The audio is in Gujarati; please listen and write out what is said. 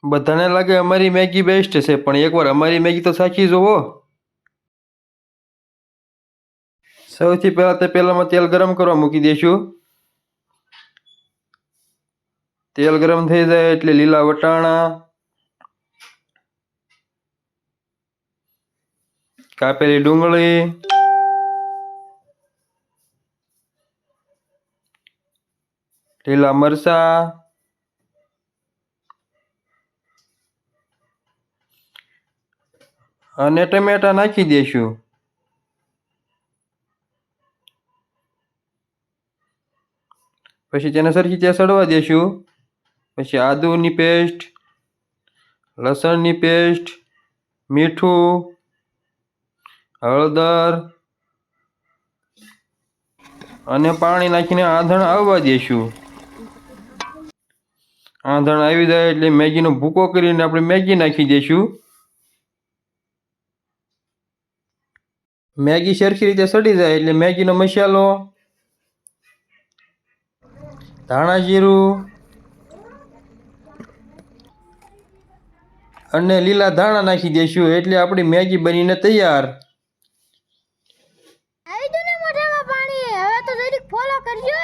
બધાને લાગે અમારી મેગી બેસ્ટ છે, પણ એકવાર અમારી મેગી તો ચાખી જુઓ. સૌથી પહેલામાં તેલ ગરમ કરવા મૂકી દઈશું. તેલ ગરમ થઈ જાય એટલે લીલા વટાણા, કાપેલી ડુંગળી, લીલા મરચા અને ટમેટા નાખી દઈશું. પછી તેને સરખી રીતે સડવા દઈશું. પછી આદુની પેસ્ટ, લસણની પેસ્ટ, મીઠું, હળદર અને પાણી નાખીને આંધણ આવવા દઈશું. આંધણ આવી જાય એટલે મેગીનો ભૂકો કરીને આપણે મેગી નાખી દઈશું. મેગી સરખી રીતે સડી જાય એટલે મેગીનો મસાલો, ધાણા જીરું અને લીલા ધાણા નાખી દઈશું એટલે આપણી મેગી બનીને તૈયાર. આવી દો ને મોઢામાં પાણી. હવે તો જરીક ફોલો કરજો.